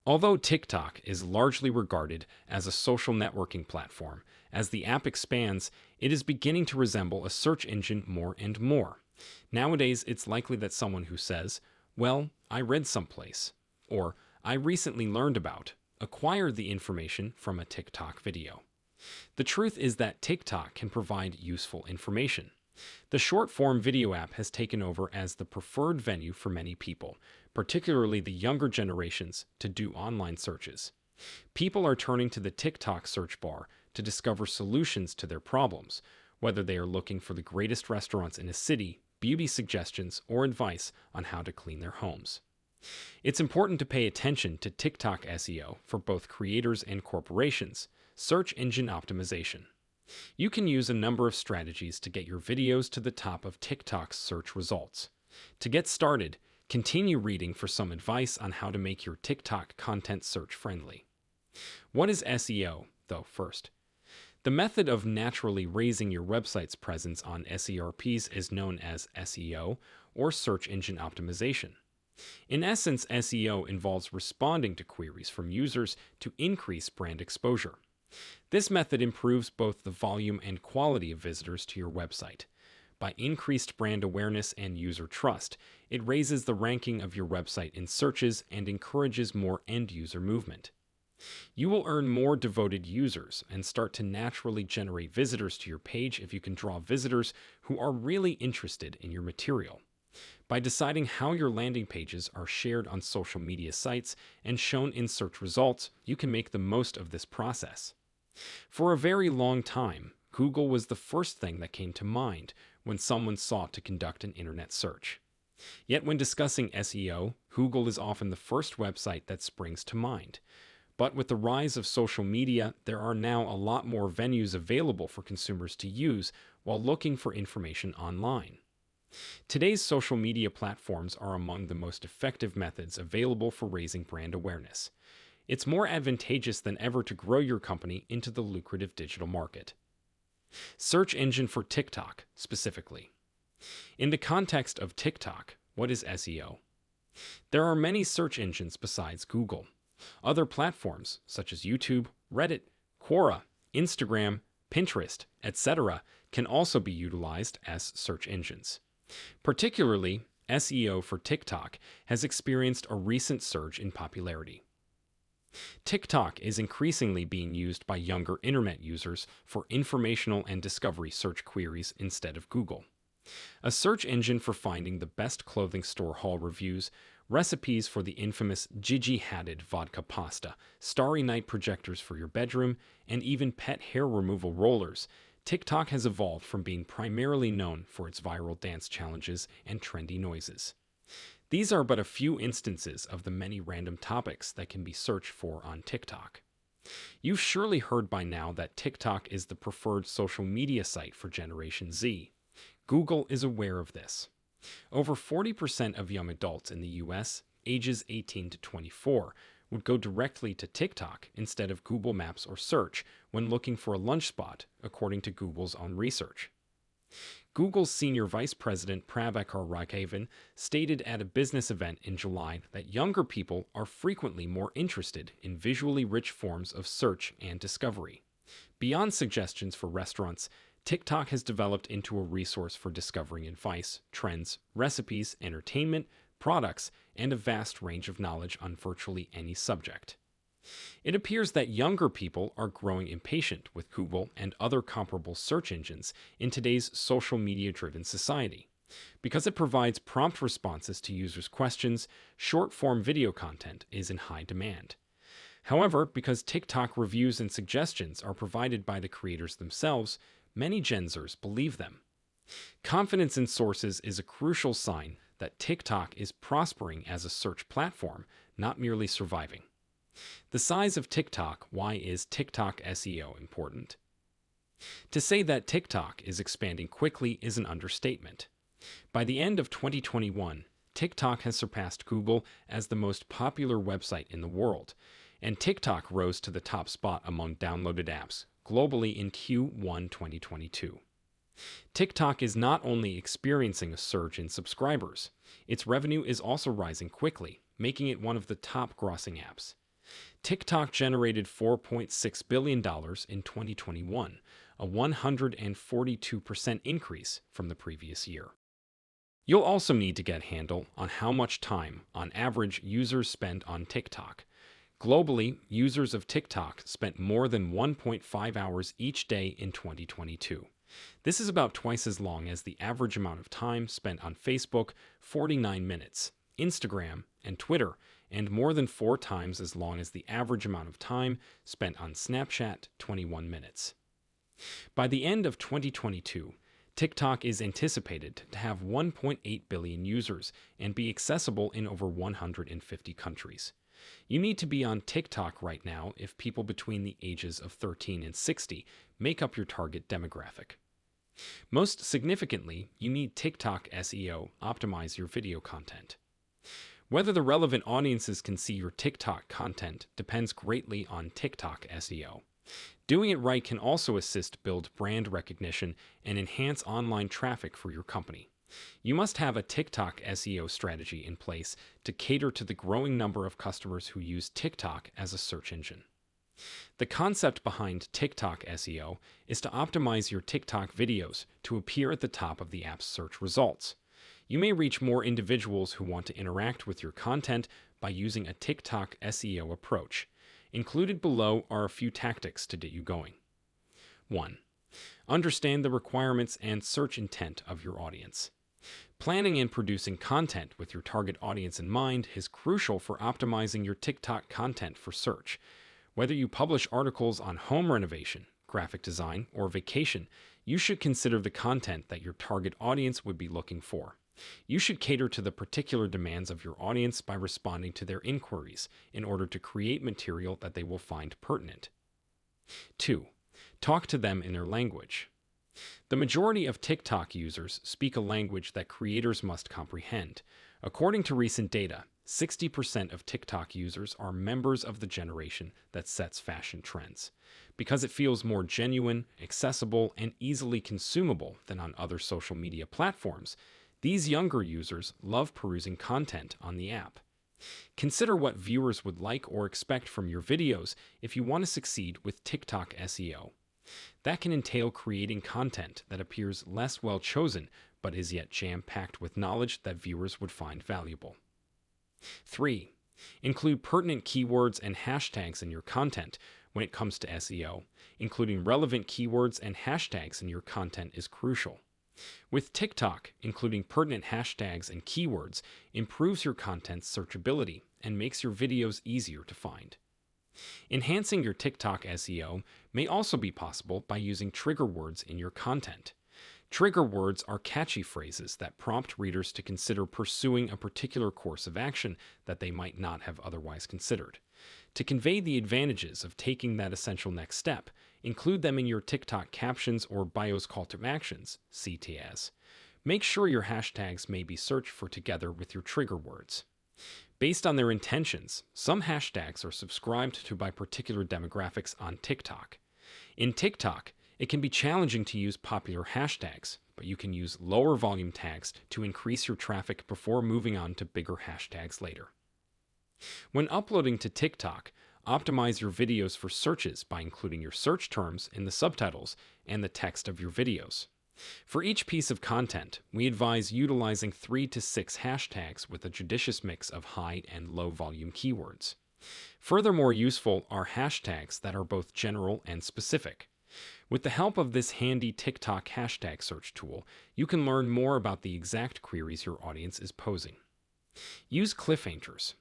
Although TikTok is largely regarded as a social networking platform, as the app expands, it is beginning to resemble a search engine more and more. Nowadays, it's likely that someone who says, "Well, I read someplace," or "I recently learned about," acquired the information from a TikTok video. The truth is that TikTok can provide useful information. The short-form video app has taken over as the preferred venue for many people, particularly the younger generations, to do online searches. People are turning to the TikTok search bar to discover solutions to their problems, whether they are looking for the greatest restaurants in a city, beauty suggestions, or advice on how to clean their homes. It's important to pay attention to TikTok SEO for both creators and corporations. Search engine optimization. You can use a number of strategies to get your videos to the top of TikTok's search results. To get started, continue reading for some advice on how to make your TikTok content search-friendly. What is SEO, though, first? The method of naturally raising your website's presence on SERPs is known as SEO, or search engine optimization. In essence, SEO involves responding to queries from users to increase brand exposure. This method improves both the volume and quality of visitors to your website. By increased brand awareness and user trust, it raises the ranking of your website in searches and encourages more end-user movement. You will earn more devoted users and start to naturally generate visitors to your page if you can draw visitors who are really interested in your material. By deciding how your landing pages are shared on social media sites and shown in search results, you can make the most of this process. For a very long time, Google was the first thing that came to mind when someone sought to conduct an internet search. Yet when discussing SEO, Google is often the first website that springs to mind. But with the rise of social media, there are now a lot more venues available for consumers to use while looking for information online. Today's social media platforms are among the most effective methods available for raising brand awareness. It's more advantageous than ever to grow your company into the lucrative digital market. Search engine for TikTok, specifically. In the context of TikTok, what is SEO? There are many search engines besides Google. Other platforms, such as YouTube, Reddit, Quora, Instagram, Pinterest, etc., can also be utilized as search engines. Particularly, SEO for TikTok has experienced a recent surge in popularity. TikTok is increasingly being used by younger internet users for informational and discovery search queries instead of Google. A search engine for finding the best clothing store haul reviews, recipes for the infamous Gigi-Hadid vodka pasta, starry night projectors for your bedroom, and even pet hair removal rollers, TikTok has evolved from being primarily known for its viral dance challenges and trendy noises. These are but a few instances of the many random topics that can be searched for on TikTok. You've surely heard by now that TikTok is the preferred social media site for Generation Z. Google is aware of this. Over 40% of young adults in the US, ages 18 to 24, would go directly to TikTok instead of Google Maps or search when looking for a lunch spot, according to Google's own research. Google's senior vice president Prabhakar Raghavan stated at a business event in July that younger people are frequently more interested in visually rich forms of search and discovery. Beyond suggestions for restaurants, TikTok has developed into a resource for discovering advice, trends, recipes, entertainment, products, and a vast range of knowledge on virtually any subject. It appears that younger people are growing impatient with Google and other comparable search engines in today's social media-driven society. Because it provides prompt responses to users' questions, short-form video content is in high demand. However, because TikTok reviews and suggestions are provided by the creators themselves, many Gen Zers believe them. Confidence in sources is a crucial sign that TikTok is prospering as a search platform, not merely surviving. The size of TikTok. Why is TikTok SEO important? To say that TikTok is expanding quickly is an understatement. By the end of 2021, TikTok has surpassed Google as the most popular website in the world, and TikTok rose to the top spot among downloaded apps globally in Q1 2022. TikTok is not only experiencing a surge in subscribers, its revenue is also rising quickly, making it one of the top grossing apps. TikTok generated $4.6 billion in 2021, a 142% increase from the previous year. You'll also need to get a handle on how much time, on average, users spend on TikTok. Globally, users of TikTok spent more than 1.5 hours each day in 2022. This is about twice as long as the average amount of time spent on Facebook, 49 minutes, Instagram, and Twitter, and more than 4 times as long as the average amount of time spent on Snapchat, 21 minutes. By the end of 2022, TikTok is anticipated to have 1.8 billion users and be accessible in over 150 countries. You need to be on TikTok right now if people between the ages of 13 and 60 make up your target demographic. Most significantly, you need TikTok SEO optimize your video content. Whether the relevant audiences can see your TikTok content depends greatly on TikTok SEO. Doing it right can also assist build brand recognition and enhance online traffic for your company. You must have a TikTok SEO strategy in place to cater to the growing number of customers who use TikTok as a search engine. The concept behind TikTok SEO is to optimize your TikTok videos to appear at the top of the app's search results. You may reach more individuals who want to interact with your content by using a TikTok SEO approach. Included below are a few tactics to get you going. 1. Understand the requirements and search intent of your audience. Planning and producing content with your target audience in mind is crucial for optimizing your TikTok content for search. Whether you publish articles on home renovation, graphic design, or vacation, you should consider the content that your target audience would be looking for. You should cater to the particular demands of your audience by responding to their inquiries in order to create material that they will find pertinent. 2. Talk to them in their language. The majority of TikTok users speak a language that creators must comprehend. According to recent data, 60% of TikTok users are members of the generation that sets fashion trends. Because it feels more genuine, accessible, and easily consumable than on other social media platforms, these younger users love perusing content on the app. Consider what viewers would like or expect from your videos if you want to succeed with TikTok SEO. That can entail creating content that appears less well chosen, but is yet jam-packed with knowledge that viewers would find valuable. 3. Include pertinent keywords and hashtags in your content. When it comes to SEO, including relevant keywords and hashtags in your content is crucial. With TikTok, including pertinent hashtags and keywords improves your content's searchability and makes your videos easier to find. Enhancing your TikTok SEO may also be possible by using trigger words in your content. Trigger words are catchy phrases that prompt readers to consider pursuing a particular course of action that they might not have otherwise considered. To convey the advantages of taking that essential next step, include them in your TikTok captions or bios call to actions, CTAs. Make sure your hashtags may be searched for together with your trigger words. Based on their intentions, some hashtags are subscribed to by particular demographics on TikTok. In TikTok, it can be challenging to use popular hashtags, but you can use lower volume tags to increase your traffic before moving on to bigger hashtags later. When uploading to TikTok, optimize your videos for searches by including your search terms in the subtitles and the text of your videos. For each piece of content, we advise utilizing 3 to 6 hashtags with a judicious mix of high and low volume keywords. Furthermore, useful are hashtags that are both general and specific. With the help of this handy TikTok hashtag search tool, you can learn more about the exact queries your audience is posing. Use cliffhangers.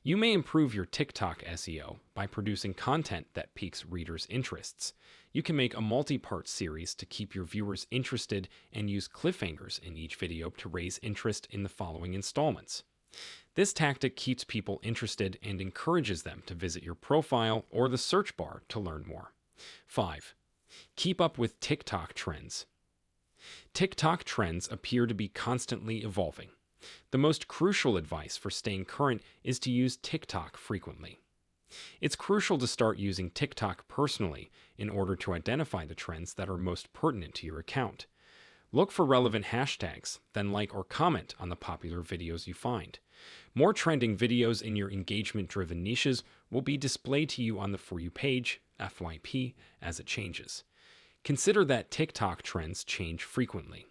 You may improve your TikTok SEO by producing content that piques readers' interests. You can make a multi-part series to keep your viewers interested and use cliffhangers in each video to raise interest in the following installments. This tactic keeps people interested and encourages them to visit your profile or the search bar to learn more. 5. Keep up with TikTok trends. TikTok trends appear to be constantly evolving. The most crucial advice for staying current is to use TikTok frequently. It's crucial to start using TikTok personally in order to identify the trends that are most pertinent to your account. Look for relevant hashtags, then like or comment on the popular videos you find. More trending videos in your engagement-driven niches will be displayed to you on the For You page, FYP, as it changes. Consider that TikTok trends change frequently.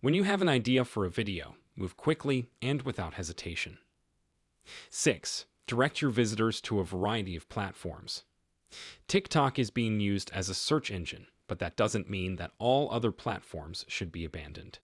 When you have an idea for a video, move quickly and without hesitation. 6. Direct your visitors to a variety of platforms. TikTok is being used as a search engine, but that doesn't mean that all other platforms should be abandoned.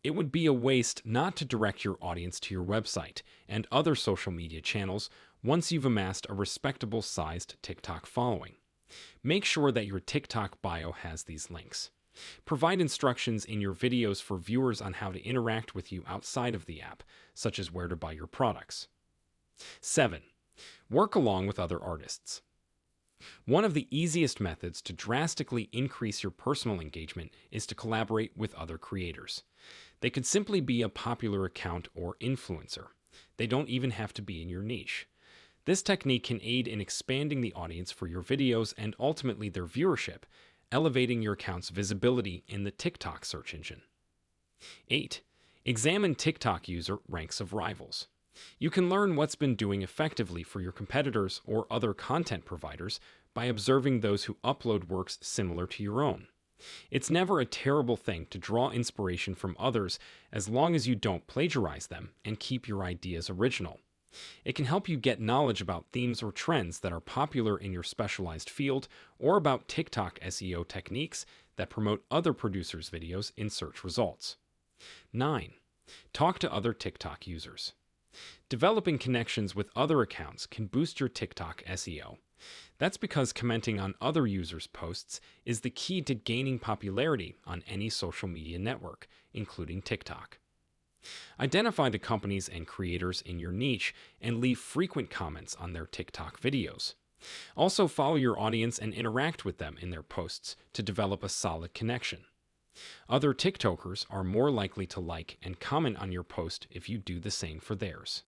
It would be a waste not to direct your audience to your website and other social media channels once you've amassed a respectable sized TikTok following. Make sure that your TikTok bio has these links. Provide instructions in your videos for viewers on how to interact with you outside of the app, such as where to buy your products. 7. Work along with other artists. One of the easiest methods to drastically increase your personal engagement is to collaborate with other creators. They could simply be a popular account or influencer. They don't even have to be in your niche. This technique can aid in expanding the audience for your videos and ultimately their viewership, elevating your account's visibility in the TikTok search engine. 8. Examine TikTok user ranks of rivals. You can learn what's been doing effectively for your competitors or other content providers by observing those who upload works similar to your own. It's never a terrible thing to draw inspiration from others as long as you don't plagiarize them and keep your ideas original. It can help you get knowledge about themes or trends that are popular in your specialized field or about TikTok SEO techniques that promote other producers' videos in search results. 9. Talk to other TikTok users. Developing connections with other accounts can boost your TikTok SEO. That's because commenting on other users' posts is the key to gaining popularity on any social media network, including TikTok. Identify the companies and creators in your niche and leave frequent comments on their TikTok videos. Also follow your audience and interact with them in their posts to develop a solid connection. Other TikTokers are more likely to like and comment on your post if you do the same for theirs.